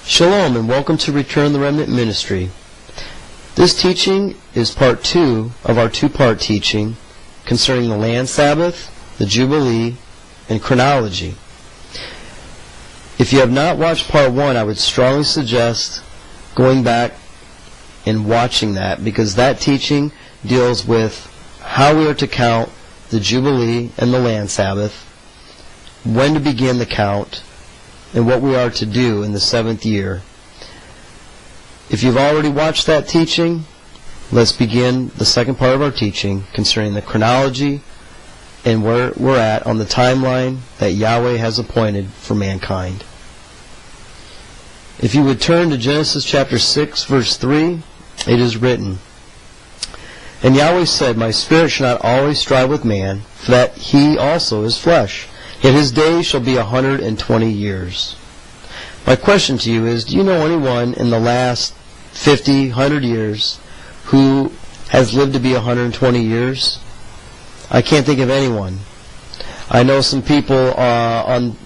Shalom and welcome to Return the Remnant Ministry. This teaching is part 2 of our two-part teaching concerning the land Sabbath, the Jubilee, and chronology. If you have not watched part 1, I would strongly suggest going back and watching that, because that teaching deals with how we are to count the Jubilee and the land Sabbath, when to begin the count, and what we are to do in the 7th year. If you've already watched that teaching, let's begin the second part of our teaching concerning the chronology and where we're at on the timeline that Yahweh has appointed for mankind. If you would turn to Genesis chapter 6, verse 3, it is written, "And Yahweh said, My spirit shall not always strive with man, for that he also is flesh. Yet his days shall be 120 years. My question to you is, do you know anyone in the last 50, 100 years who has lived to be 120 years? I can't think of anyone. I know some people on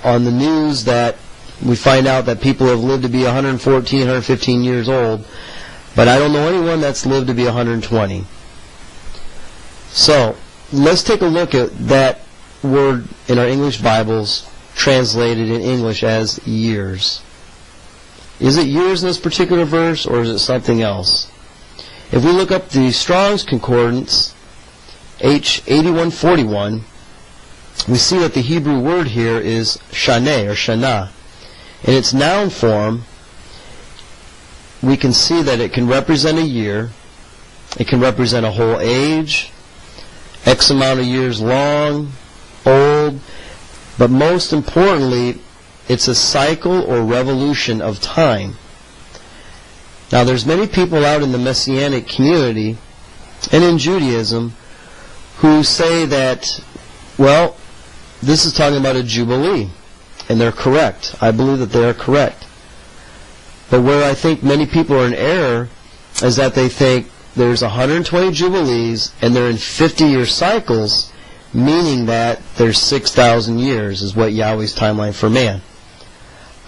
the news that we find out that people have lived to be 114, 115 years old, but I don't know anyone that's lived to be 120. So, let's take a look at that word in our English Bibles translated in English as years. Is it years in this particular verse, or is it something else? If we look up the Strong's Concordance, H8141, we see that the Hebrew word here is shaneh, or shana. In its noun form, we can see that it can represent a year, it can represent a whole age, X amount of years long, old, but most importantly, it's a cycle or revolution of time. Now, there's many people out in the Messianic community and in Judaism who say that, well, this is talking about a Jubilee, and they're correct. I believe that they are correct. But where I think many people are in error is that they think there's 120 Jubilees and they're in 50-year cycles, meaning that there's 6,000 years is what Yahweh's timeline for man.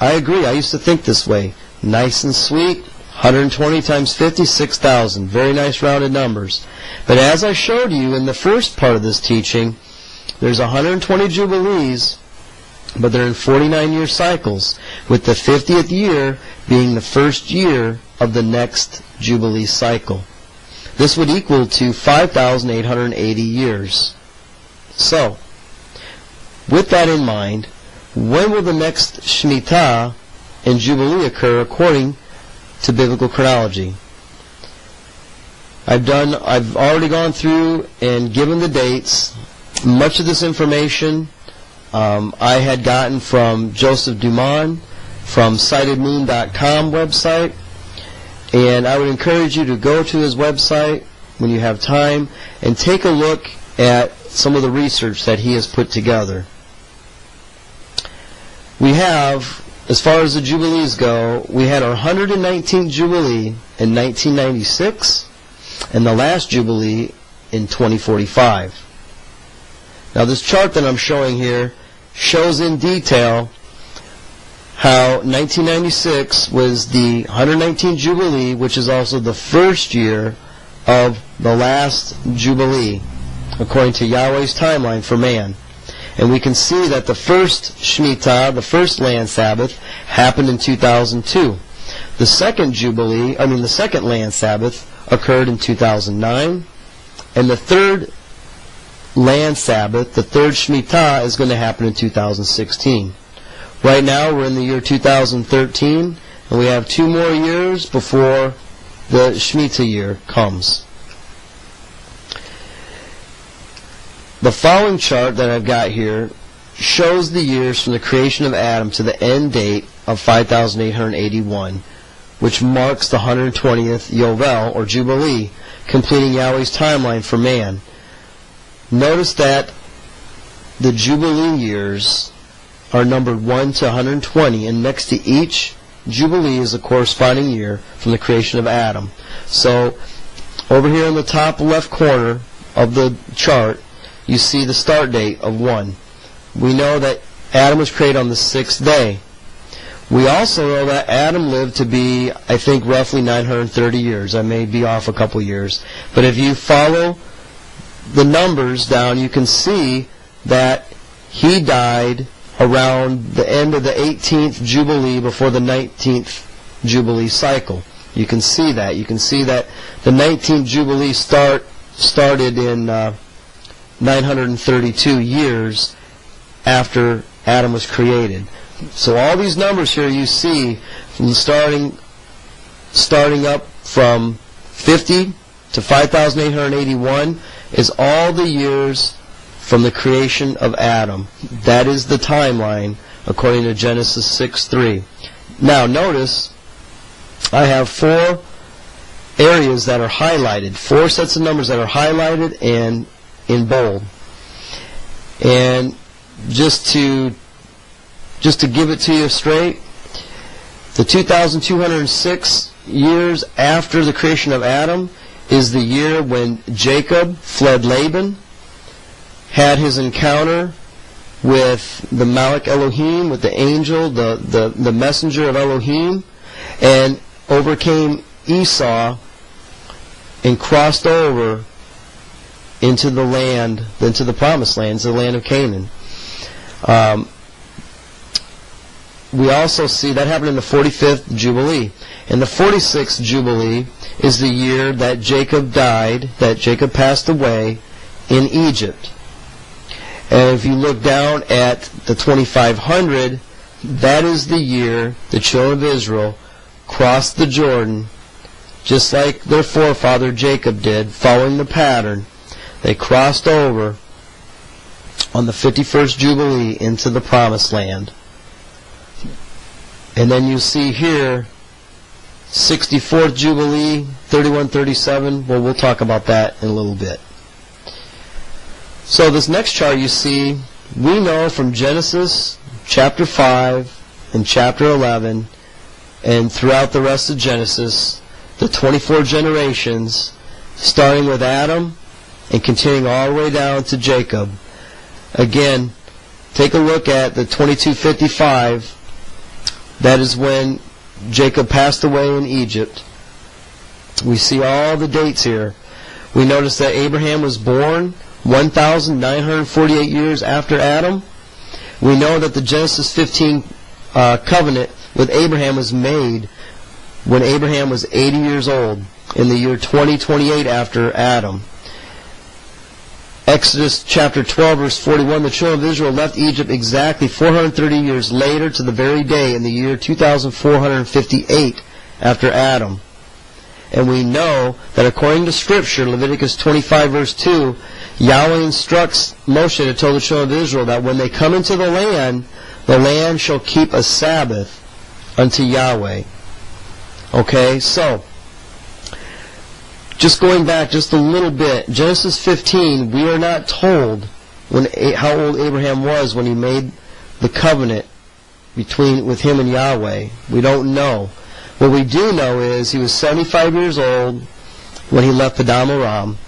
I agree. I used to think this way. Nice and sweet. 120 times 50, 6,000. Very nice rounded numbers. But as I showed you in the first part of this teaching, there's 120 Jubilees, but they're in 49-year cycles, with the 50th year being the first year of the next Jubilee cycle. This would equal to 5,880 years. So, with that in mind, when will the next Shmittah and Jubilee occur according to biblical chronology? I've already gone through and given the dates. Much of this information I had gotten from Joseph Dumont from CitedMoon.com website, and I would encourage you to go to his website when you have time and take a look at some of the research that he has put together. We have, as far as the Jubilees go, we had our 119th Jubilee in 1996 and the last Jubilee in 2045. Now, this chart that I'm showing here shows in detail how 1996 was the 119th Jubilee, which is also the first year of the last Jubilee, according to Yahweh's timeline for man. And we can see that the first Shmittah, the first land Sabbath, happened in 2002. The second the second land Sabbath occurred in 2009. And the third land Sabbath, the third Shmittah, is going to happen in 2016. Right now we're in the year 2013, and we have 2 more years before the Shmittah year comes. The following chart that I've got here shows the years from the creation of Adam to the end date of 5,881, which marks the 120th Yovel, or Jubilee, completing Yahweh's timeline for man. Notice that the Jubilee years are numbered 1 to 120, and next to each Jubilee is a corresponding year from the creation of Adam. So, over here in the top left corner of the chart, you see the start date of 1. We know that Adam was created on the 6th day. We also know that Adam lived to be, I think, roughly 930 years. I may be off a couple years. But if you follow the numbers down, you can see that he died around the end of the 18th Jubilee before the 19th Jubilee cycle. You can see that. You can see that the 19th Jubilee started in 932 years after Adam was created. So all these numbers here you see, from starting up from 50 to 5,881, is all the years from the creation of Adam. That is the timeline according to Genesis 6:3. Now notice, I have 4 areas that are highlighted, 4 sets of numbers that are highlighted and in bold. And just to give it to you straight, the 2,206 years after the creation of Adam is the year when Jacob fled Laban, had his encounter with the Malach Elohim, with the angel, the messenger of Elohim, and overcame Esau and crossed over into the land, into the promised land, the land of Canaan. We also see that happened in the 45th Jubilee. And the 46th Jubilee is the year that Jacob died, that Jacob passed away in Egypt. And if you look down at the 2500, that is the year the children of Israel crossed the Jordan, just like their forefather Jacob did, following the pattern. They crossed over on the 51st Jubilee into the Promised Land. And then you see here, 64th Jubilee, 3137. Well, we'll talk about that in a little bit. So this next chart you see, we know from Genesis chapter 5 and chapter 11, and throughout the rest of Genesis, the 24 generations, starting with Adam and continuing all the way down to Jacob. Again, take a look at the 2255. That is when Jacob passed away in Egypt. We see all the dates here. We notice that Abraham was born 1,948 years after Adam. We know that the Genesis 15 covenant with Abraham was made when Abraham was 80 years old, in the year 2028 after Adam. Exodus chapter 12, verse 41, the children of Israel left Egypt exactly 430 years later to the very day in the year 2458 after Adam. And we know that according to Scripture, Leviticus 25, verse 2, Yahweh instructs Moshe to tell the children of Israel that when they come into the land shall keep a Sabbath unto Yahweh. Okay, so just going back just a little bit, Genesis 15, we are not told how old Abraham was when he made the covenant with him and Yahweh. We don't know. What we do know is he was 75 years old when he left Padam Aram,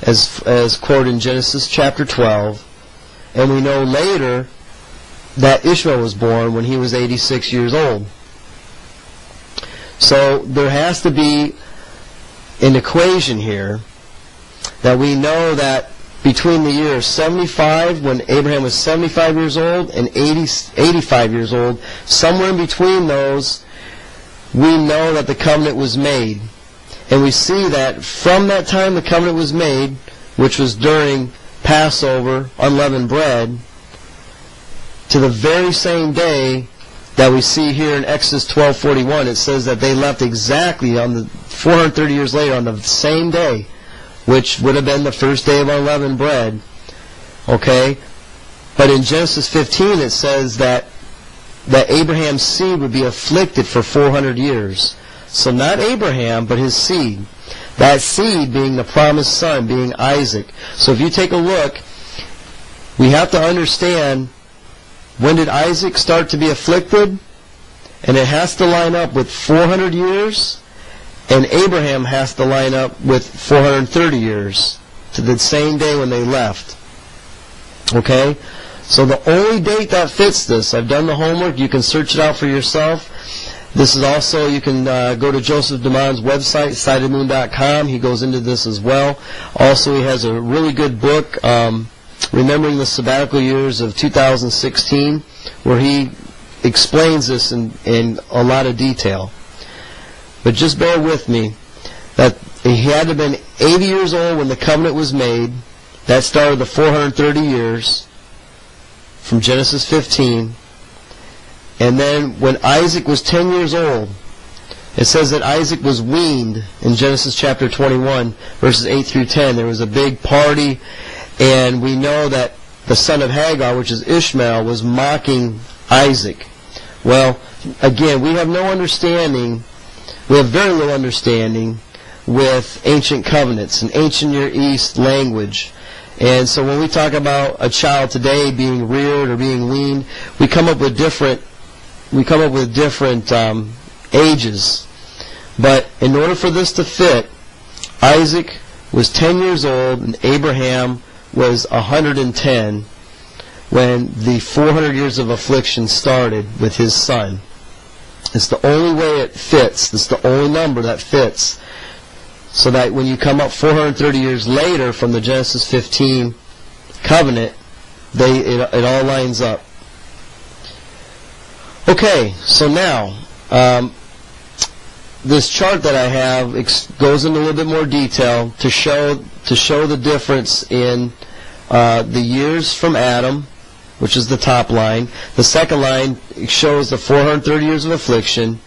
as quoted in Genesis chapter 12. And we know later that Ishmael was born when he was 86 years old. So there has to be an equation here that we know that between the year 75, when Abraham was 75 years old, and 85 years old, somewhere in between those, we know that the covenant was made. And we see that from that time the covenant was made, which was during Passover, unleavened bread, to the very same day that we see here in Exodus 12:41, it says that they left exactly on the 430 years later on the same day, which would have been the first day of unleavened bread. Okay? But in Genesis 15 it says that Abraham's seed would be afflicted for 400 years. So not Abraham, but his seed. That seed being the promised son, being Isaac. So if you take a look, we have to understand, when did Isaac start to be afflicted? And it has to line up with 400 years, and Abraham has to line up with 430 years, to the same day when they left. Okay? So the only date that fits this, I've done the homework, you can search it out for yourself. This is also, you can go to Joseph DeMond's website, sightedmoon.com. He goes into this as well. Also, he has a really good book, Remembering the Sabbatical Years of 2016, where he explains this in a lot of detail. But just bear with me that he had to have been 80 years old when the covenant was made. That started the 430 years from Genesis 15. And then when Isaac was 10 years old, it says that Isaac was weaned in Genesis chapter 21, verses 8 through 10. There was a big party, and we know that the son of Hagar, which is Ishmael, was mocking Isaac. Well, again, we have no understanding, we have very little understanding with ancient covenants and ancient Near East language. And so when we talk about a child today being reared or being weaned, we come up with different ages. But in order for this to fit, Isaac was 10 years old and Abraham was 110 when the 400 years of affliction started with his son. It's the only way it fits. It's the only number that fits. So that when you come up 430 years later from the Genesis 15 covenant, it all lines up. Okay, so now, this chart that I have goes into a little bit more detail to show the difference in the years from Adam, which is the top line. The second line shows the 430 years of affliction.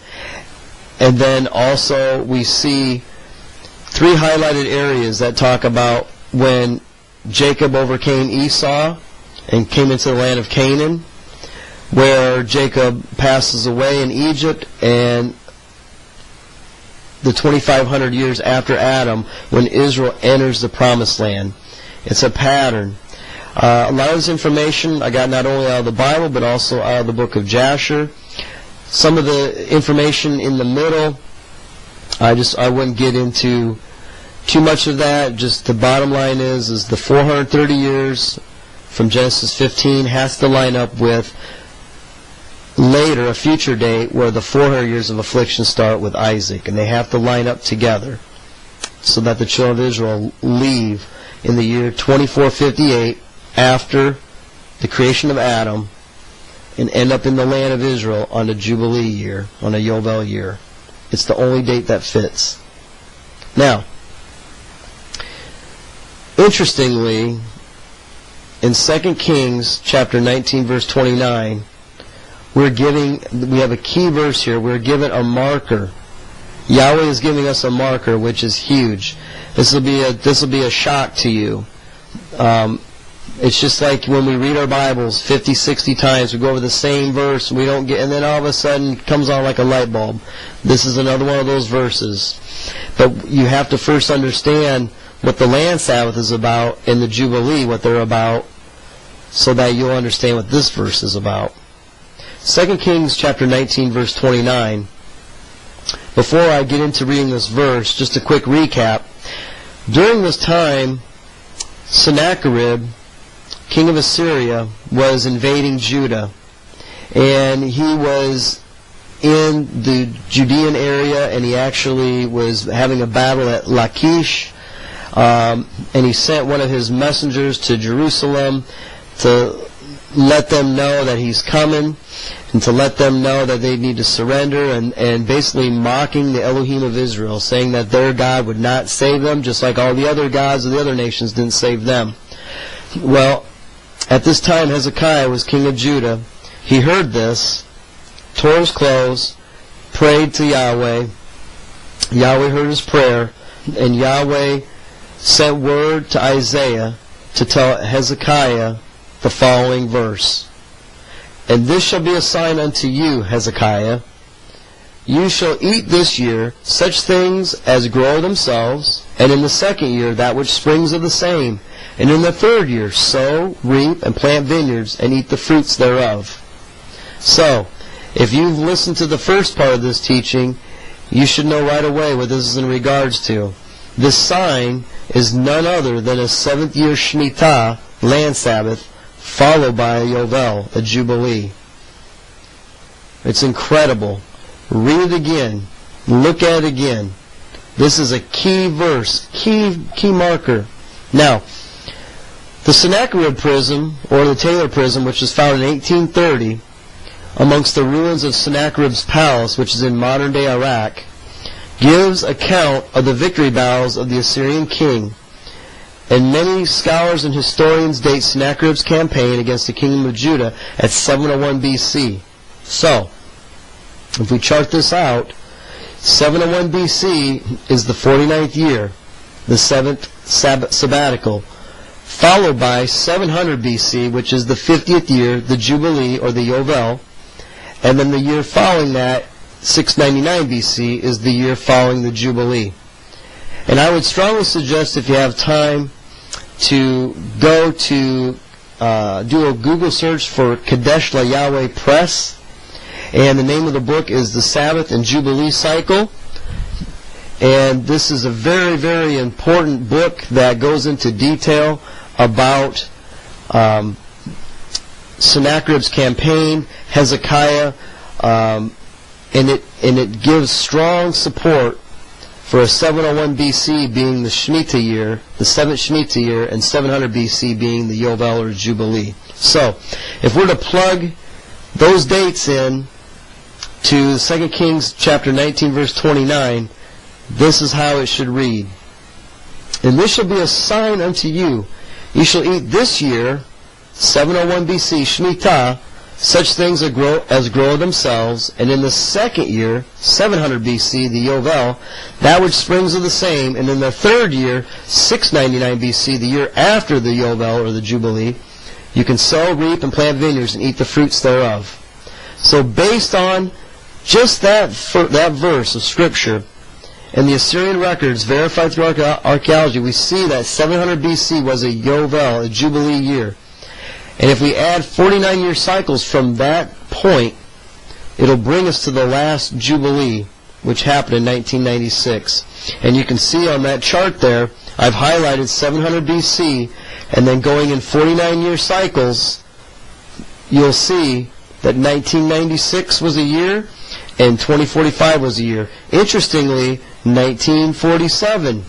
And then also we see three highlighted areas that talk about when Jacob overcame Esau and came into the land of Canaan, where Jacob passes away in Egypt, and the 2,500 years after Adam when Israel enters the Promised Land. It's a pattern. A lot of this information I got not only out of the Bible but also out of the book of Jasher. Some of the information in the middle, I wouldn't get into too much of that. Just the bottom line is the 430 years from Genesis 15 has to line up with later, a future date, where the 400 years of affliction start with Isaac, and they have to line up together so that the children of Israel leave in the year 2458 after the creation of Adam and end up in the land of Israel on a Jubilee year, on a Yovel year. It's the only date that fits. Now, interestingly, in 2 Kings chapter 19, verse 29, we have a key verse here. We're given a marker. Yahweh is giving us a marker, which is huge. This will be a shock to you. It's just like when we read our Bibles 50, 60 times, we go over the same verse, we don't get, and then all of a sudden it comes on like a light bulb. This is another one of those verses. But you have to first understand what the land Sabbath is about and the Jubilee, what they're about, so that you'll understand what this verse is about. 2 Kings chapter 19, verse 29. Before I get into reading this verse, just a quick recap. During this time, Sennacherib, king of Assyria, was invading Judah. And he was in the Judean area, and he actually was having a battle at Lachish. And he sent one of his messengers to Jerusalem to let them know that he's coming, and to let them know that they need to surrender, and basically mocking the Elohim of Israel, saying that their God would not save them, just like all the other gods of the other nations didn't save them. Well, at this time Hezekiah was king of Judah. He heard this, tore his clothes, prayed to Yahweh. Yahweh heard his prayer, and Yahweh sent word to Isaiah to tell Hezekiah the following verse. And this shall be a sign unto you, Hezekiah. You shall eat this year such things as grow themselves, and in the second year that which springs of the same, and in the third year sow, reap, and plant vineyards, and eat the fruits thereof. So, if you've listened to the first part of this teaching, you should know right away what this is in regards to. This sign is none other than a 7th year Shmittah, land Sabbath, followed by a Yovel, a Jubilee. It's incredible. Read it again. Look at it again. This is a key verse, key marker. Now, the Sennacherib prism, or the Taylor prism, which was found in 1830 amongst the ruins of Sennacherib's palace, which is in modern-day Iraq, gives account of the victory battles of the Assyrian king. And many scholars and historians date Sennacherib's campaign against the kingdom of Judah at 701 BC. So, if we chart this out, 701 BC is the 49th year, the 7th sabbatical, followed by 700 BC, which is the 50th year, the Jubilee or the Yovel, and then the year following that, 699 BC, is the year following the Jubilee. And I would strongly suggest, if you have time, to go to do a Google search for Kadesh Yahweh Press, and the name of the book is The Sabbath and Jubilee Cycle. And this is a very, very important book that goes into detail about Sennacherib's campaign, Hezekiah, and it gives strong support for a 701 BC being the Shmittah year, the 7th Shmittah year, and 700 BC being the Yovel or Jubilee. So, if we're to plug those dates in to 2 Kings chapter 19, verse 29, this is how it should read. And this shall be a sign unto you. You shall eat this year, 701 BC, Shmittah, such things as grow themselves, and in the second year, 700 BC, the Yovel, that which springs of the same, and in the third year, 699 BC, the year after the Yovel or the Jubilee, you can sow, reap, and plant vineyards and eat the fruits thereof. So based on just that verse of Scripture, and the Assyrian records verified through archaeology, we see that 700 BC was a Yovel, a Jubilee year. And if we add 49-year cycles from that point, it'll bring us to the last Jubilee, which happened in 1996. And you can see on that chart there, I've highlighted 700 BC, and then going in 49-year cycles, you'll see that 1996 was a year, and 2045 was a year. Interestingly, 1947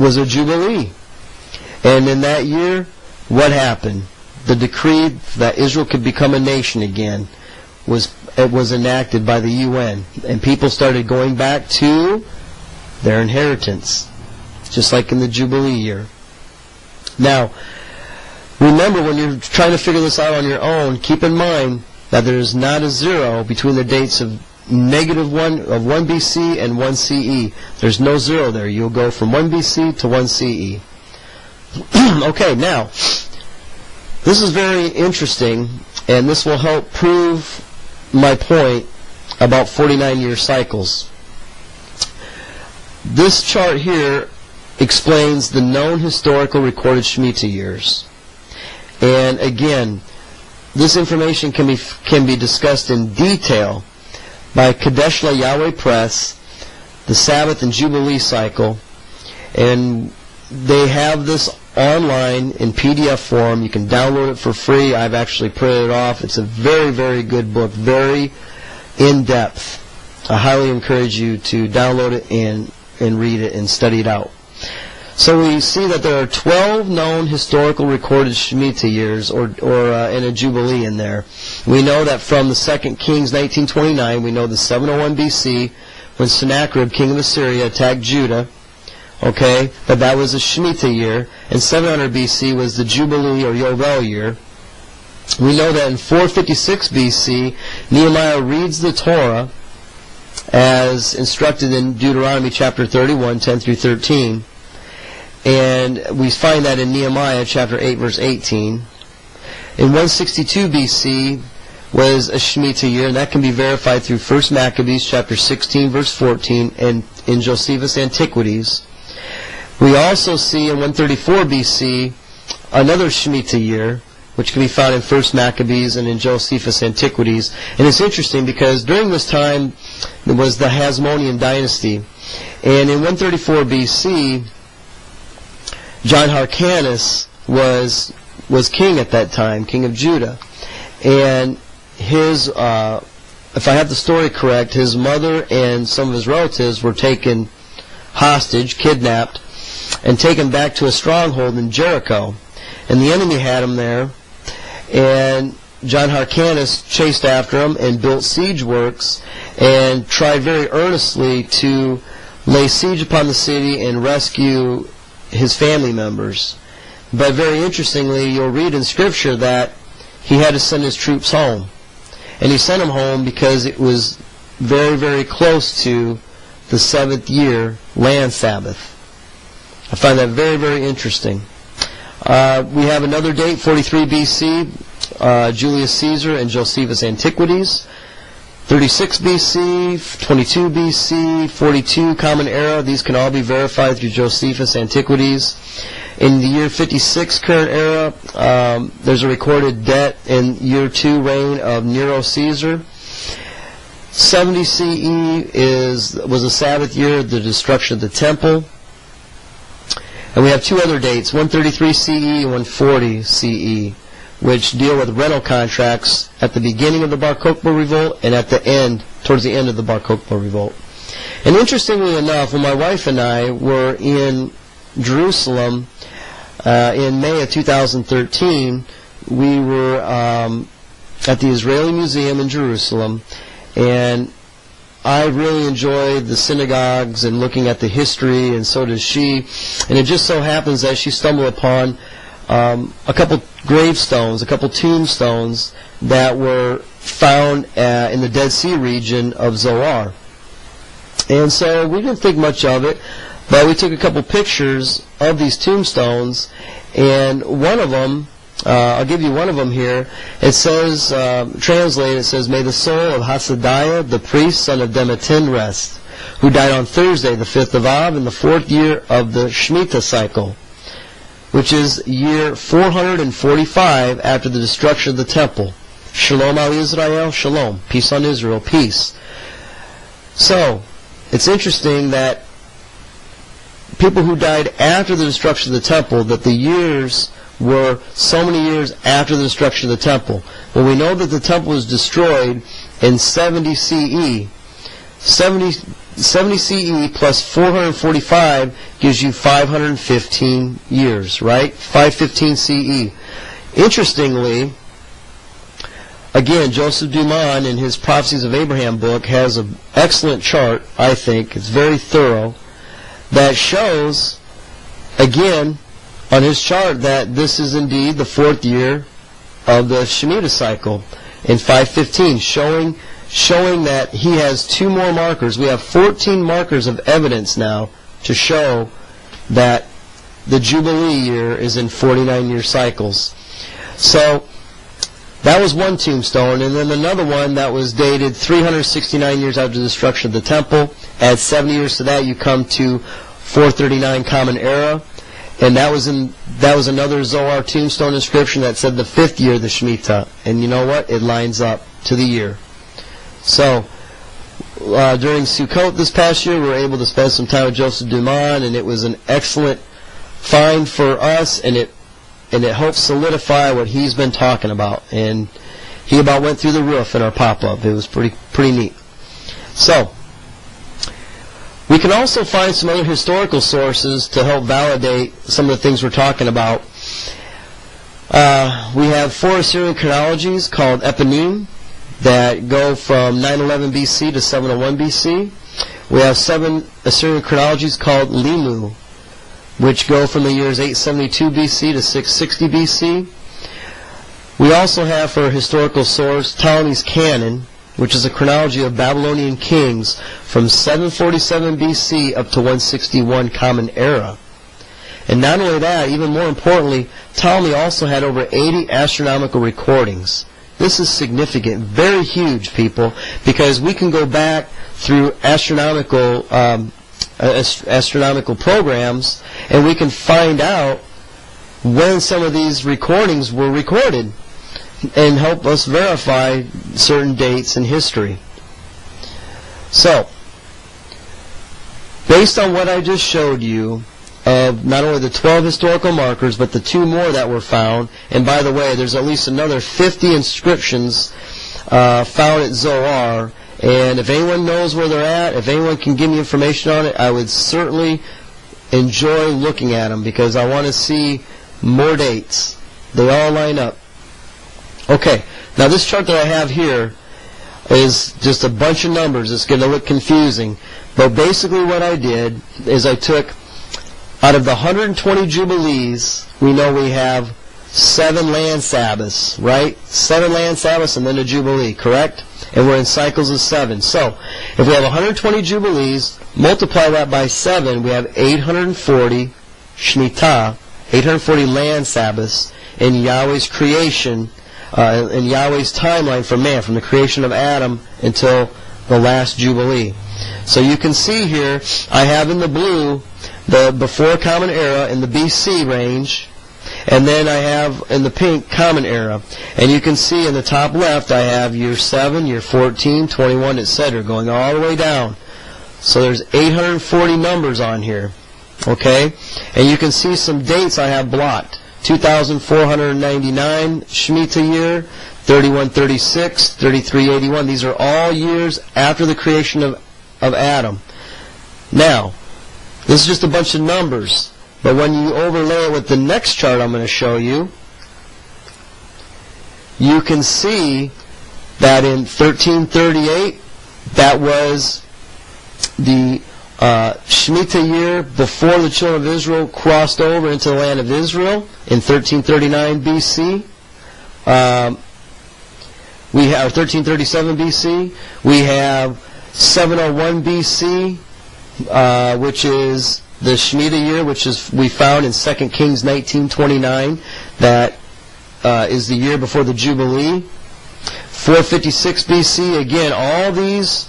was a Jubilee. And in that year, what happened? The decree that Israel could become a nation again was enacted by the UN, and people started going back to their inheritance, just like in the Jubilee year. Now, remember, when you're trying to figure this out on your own, keep in mind that there is not a zero between the dates of -1 BC and 1 CE. There's no zero there. You'll go from 1 BC to 1 CE. Okay, now, this is very interesting, and this will help prove my point about 49-year cycles. This chart here explains the known historical recorded Shemitah years. And again, this information can be discussed in detail by Kadesh Yahweh Press, the Sabbath and Jubilee Cycle, and they have this online in PDF form. You can download it for free. I've actually printed it off. It's a very, very good book, very in-depth. I highly encourage you to download it and read it and study it out. So we see that there are 12 known historical recorded Shemitah years, or in a Jubilee in there. We know that from the 2 Kings 1929, we know the 701 BC, when Sennacherib, king of Assyria, attacked Judah, okay, that was a Shemitah year, and 700 BC was the Jubilee or Yovel year. We know that in 456 BC, Nehemiah reads the Torah as instructed in Deuteronomy chapter 31, 10 through 13. And we find that in Nehemiah chapter 8, verse 18. In 162 BC was a Shemitah year, and that can be verified through 1 Maccabees chapter 16, verse 14, and in Josephus' Antiquities. We also see in 134 BC another Shemitah year, which can be found in 1 Maccabees and in Josephus' Antiquities. And it's interesting because during this time there was the Hasmonean dynasty. And in 134 BC, John Hyrcanus was was king at that time, king of Judah. And his, if I have the story correct, his mother and some of his relatives were taken hostage, kidnapped, and taken back to a stronghold in Jericho. And the enemy had him there, and John Hyrcanus chased after him and built siege works and tried very earnestly to lay siege upon the city and rescue his family members. But very interestingly, you'll read in Scripture that he had to send his troops home. And he sent them home because it was very, very close to the 7th year land Sabbath. I find that very, very interesting. We have another date, 43 BC, Julius Caesar and Josephus' Antiquities. 36 BC, 22 BC, 42 Common Era. These can all be verified through Josephus' Antiquities. In the year 56 Current Era, there's a recorded debt in year 2 reign of Nero Caesar. 70 CE was a Sabbath year, the destruction of the temple. And we have two other dates, 133 CE and 140 CE, which deal with rental contracts at the beginning of the Bar Kokhba revolt and at the end, towards the end of the Bar Kokhba revolt. And interestingly enough, when my wife and I were in Jerusalem in May of 2013, we were at the Israeli Museum in Jerusalem, and I really enjoyed the synagogues and looking at the history, and so does she. And it just so happens that she stumbled upon a couple gravestones, a couple tombstones that were found in the Dead Sea region of Zoar. And so we didn't think much of it, but we took a couple pictures of these tombstones, and one of them, I'll give you one of them here. It says, translated, it says, "May the soul of Hasadiah, the priest, son of Demetin, rest, who died on Thursday, the 5th of Av, in the 4th year of the Shmittah cycle, which is year 445 after the destruction of the temple. Shalom al Israel, shalom. Peace on Israel, peace." So, it's interesting that people who died after the destruction of the temple, that the years were so many years after the destruction of the temple. Well, we know that the temple was destroyed in 70 CE. 70 CE plus 445 gives you 515 years, right? 515 CE. Interestingly, again, Joseph Dumas in his Prophecies of Abraham book has an excellent chart, I think. It's very thorough, that shows, again, on his chart, that this is indeed the 4th year of the Shemitah cycle in 515, showing that he has two more markers. We have 14 markers of evidence now to show that the Jubilee year is in 49-year cycles. So that was one tombstone, and then another one that was dated 369 years after the destruction of the temple. Add 70 years to that, you come to 439 Common Era. And that was another Zoar Tombstone inscription that said the 5th year of the Shemitah. And you know what? It lines up to the year. So, during Sukkot this past year, we were able to spend some time with Joseph Dumas, and it was an excellent find for us, and it helped solidify what he's been talking about. And he about went through the roof in our pop-up. It was pretty neat. So, we can also find some other historical sources to help validate some of the things we're talking about. We have 4 Assyrian chronologies called Eponym that go from 911 BC to 701 BC. We have 7 Assyrian chronologies called Limu, which go from the years 872 BC to 660 BC. We also have, for a historical source, Ptolemy's Canon, which is a chronology of Babylonian kings from 747 BC up to 161 Common Era. And not only that, even more importantly, Ptolemy also had over 80 astronomical recordings. This is significant, very huge, people, because we can go back through astronomical programs, and we can find out when some of these recordings were recorded, and help us verify certain dates in history. So, based on what I just showed you, of not only the 12 historical markers, but the 2 more that were found. And by the way, there's at least another 50 inscriptions found at Zoar. And if anyone knows where they're at, if anyone can give me information on it, I would certainly enjoy looking at them, because I want to see more dates. They all line up. Okay, now this chart that I have here is just a bunch of numbers. It's going to look confusing. But basically what I did is I took, out of the 120 Jubilees, we know we have 7 land Sabbaths, right? 7 land Sabbaths and then a Jubilee, correct? And we're in cycles of 7. So, if we have 120 Jubilees, multiply that by 7, we have 840 Shmittah, 840 land Sabbaths in Yahweh's creation, in Yahweh's timeline for man, from the creation of Adam until the last Jubilee. So you can see here, I have in the blue the before Common Era in the BC range, and then I have in the pink Common Era. And you can see in the top left I have year 7, year 14, 21, etc., going all the way down. So there's 840 numbers on here. Okay? And you can see some dates I have blocked. 2,499 Shmittah year, 3136, 3381. These are all years after the creation of Adam. Now, this is just a bunch of numbers, but when you overlay it with the next chart I'm going to show you, you can see that in 1338, that was the Shmittah year before the children of Israel crossed over into the land of Israel in 1339 BC. We have 1337 BC. We have 701 BC, which is the Shmittah year, which is we found in 2 Kings 19:29. That is the year before the Jubilee. 456 BC. Again, all these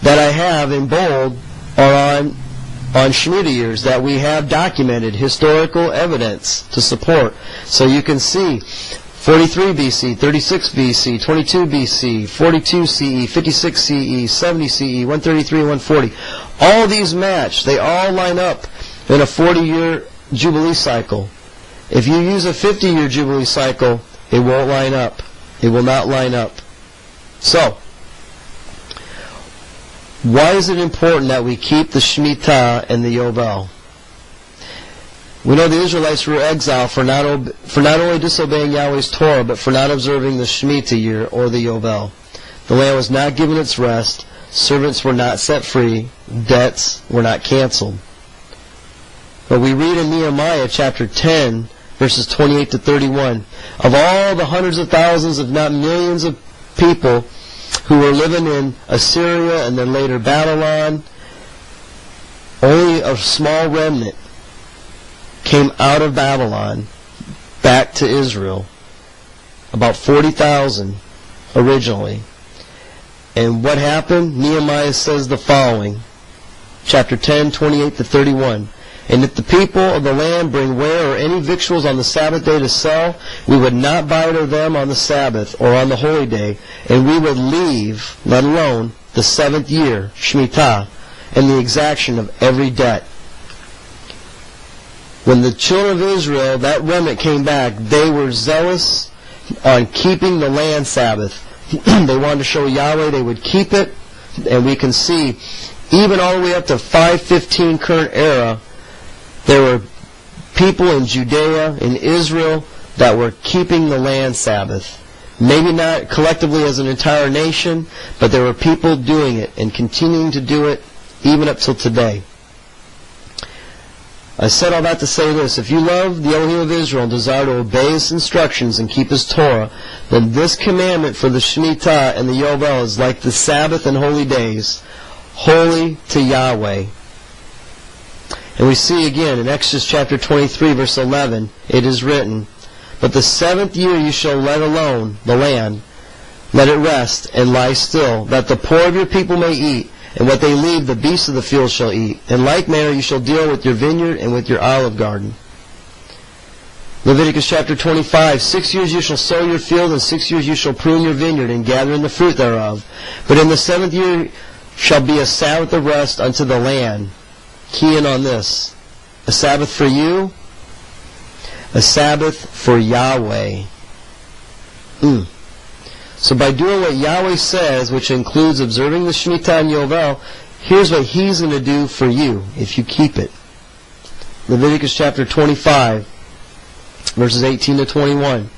that I have in bold are on Shmittah years that we have documented historical evidence to support. So you can see 43 BC, 36 BC, 22 BC, 42 CE, 56 CE, 70 CE, 133, 140. All these match. They all line up in a 40-year Jubilee cycle. If you use a 50-year Jubilee cycle, it won't line up. It will not line up. So, why is it important that we keep the Shmittah and the Yovel? We know the Israelites were exiled for not only disobeying Yahweh's Torah, but for not observing the Shmittah year or the Yovel. The land was not given its rest, servants were not set free, debts were not canceled. But we read in Nehemiah chapter 10, verses 28 to 31, of all the hundreds of thousands, if not millions of people who were living in Assyria and then later Babylon, only a small remnant came out of Babylon back to Israel. About 40,000 originally. And what happened? Nehemiah says the following, chapter 10, 28 to 31. And if the people of the land bring ware or any victuals on the Sabbath day to sell, we would not buy it of them on the Sabbath or on the holy day, and we would leave, let alone, the 7th year, Shmittah, and the exaction of every debt. When the children of Israel, that remnant, came back, they were zealous on keeping the land Sabbath. They wanted to show Yahweh they would keep it, and we can see, even all the way up to 515 current era, there were people in Judea, in Israel, that were keeping the land Sabbath. Maybe not collectively as an entire nation, but there were people doing it and continuing to do it even up till today. I said all that to say this: if you love the Elohim of Israel and desire to obey His instructions and keep His Torah, then this commandment for the Shmittah and the Yovel is like the Sabbath and holy days, holy to Yahweh. And we see again in Exodus chapter 23, verse 11, it is written, "But the 7th year you shall let alone the land, let it rest and lie still, that the poor of your people may eat, and what they leave the beasts of the field shall eat. In like manner you shall deal with your vineyard and with your olive garden." Leviticus chapter 25, 6 years you shall sow your field, and 6 years you shall prune your vineyard, and gather in the fruit thereof. But in the 7th year shall be a Sabbath of rest unto the land. Key in on this. A Sabbath for you, a Sabbath for Yahweh. So by doing what Yahweh says, which includes observing the Shmittah and Yovel, here's what He's going to do for you if you keep it. Leviticus chapter 25, verses 18 to 21.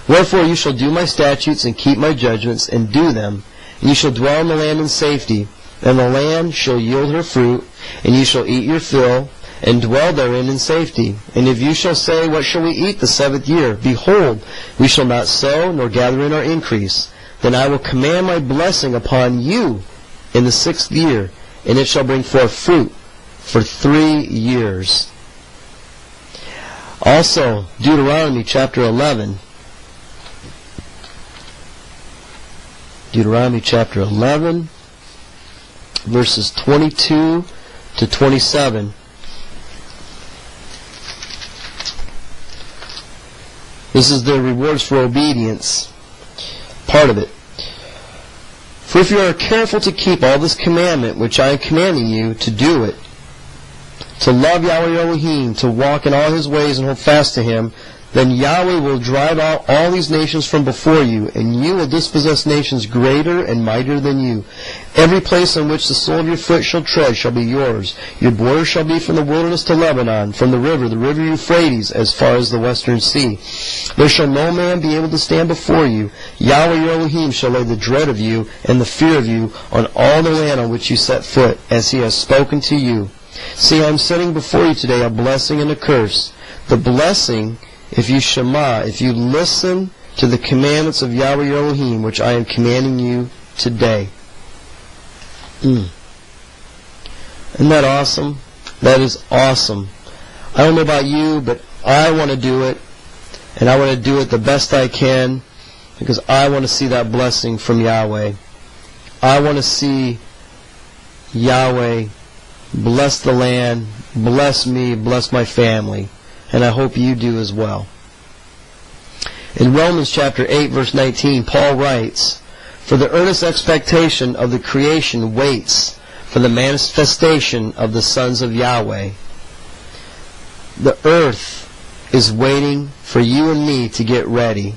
Wherefore you shall do my statutes and keep my judgments and do them, and you shall dwell in the land in safety, and the land shall yield her fruit, and you shall eat your fill, and dwell therein in safety. And if you shall say, what shall we eat the 7th year? Behold, we shall not sow, nor gather in our increase. Then I will command my blessing upon you in the 6th year, and it shall bring forth fruit for 3 years. Also, Deuteronomy chapter 11. Deuteronomy chapter 11, verses 22 to 27. This is the rewards for obedience, part of it. For if you are careful to keep all this commandment which I am commanding you, to do it, to love Yahweh your Elohim, to walk in all His ways and hold fast to Him, then Yahweh will drive out all these nations from before you, and you will dispossess nations greater and mightier than you. Every place on which the sole of your foot shall tread shall be yours. Your border shall be from the wilderness to Lebanon, from the river Euphrates, as far as the western sea. There shall no man be able to stand before you. Yahweh your Elohim shall lay the dread of you and the fear of you on all the land on which you set foot, as He has spoken to you. See, I am setting before you today a blessing and a curse. The blessing, if you shema, if you listen to the commandments of Yahweh your Elohim, which I am commanding you today. Isn't that awesome? That is awesome. I don't know about you, but I want to do it, and I want to do it the best I can, because I want to see that blessing from Yahweh. I want to see Yahweh bless the land, bless me, bless my family. And I hope you do as well. In Romans chapter 8, verse 19, Paul writes, For the earnest expectation of the creation waits for the manifestation of the sons of Yahweh. The earth is waiting for you and me to get ready.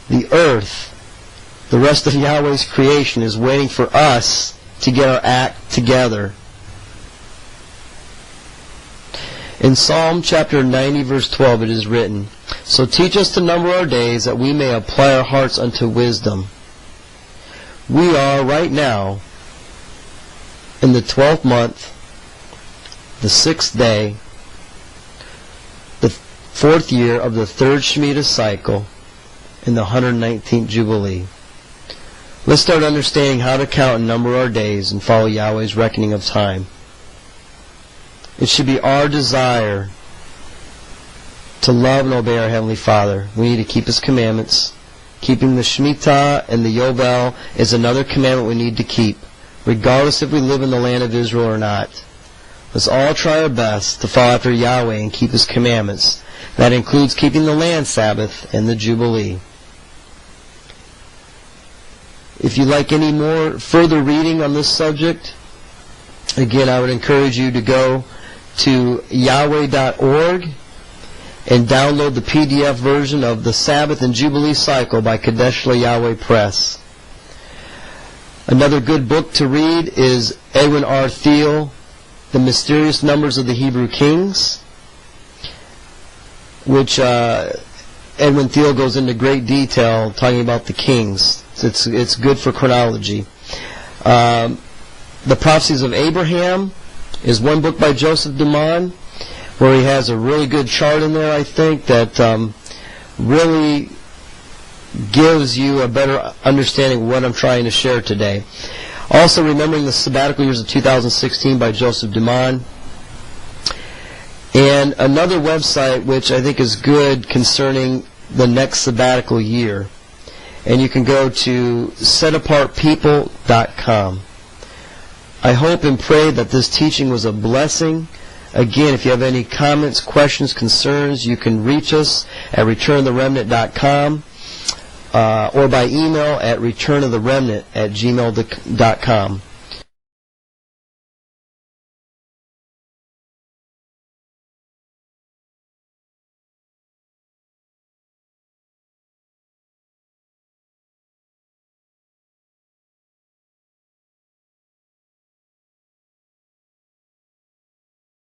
The earth, the rest of Yahweh's creation, is waiting for us to get our act together. In Psalm chapter 90, verse 12, it is written, So teach us to number our days, that we may apply our hearts unto wisdom. We are right now in the 12th month, the 6th day, the 4th year of the 3rd Shmittah cycle, in the 119th Jubilee. Let's start understanding how to count and number our days and follow Yahweh's reckoning of time. It should be our desire to love and obey our Heavenly Father. We need to keep His commandments. Keeping the Shmittah and the Yovel is another commandment we need to keep, regardless if we live in the land of Israel or not. Let's all try our best to follow after Yahweh and keep His commandments. That includes keeping the land Sabbath and the Jubilee. If you'd like any more further reading on this subject, again, I would encourage you to go to Yahweh.org and download the PDF version of the Sabbath and Jubilee Cycle by Kadesh Yahweh Press. Another good book to read is Edwin R. Thiel, The Mysterious Numbers of the Hebrew Kings, which Edwin Thiel goes into great detail talking about the kings. It's good for chronology. The Prophecies of Abraham is one book by Joseph Duman, where he has a really good chart in there, I think, that really gives you a better understanding of what I'm trying to share today. Also, Remembering the Sabbatical Years of 2016 by Joseph Duman. And another website which I think is good concerning the next sabbatical year. And you can go to setapartpeople.com. I hope and pray that this teaching was a blessing. Again, if you have any comments, questions, concerns, you can reach us at returnoftheremnant.com or by email at returnoftheremnant@gmail.com.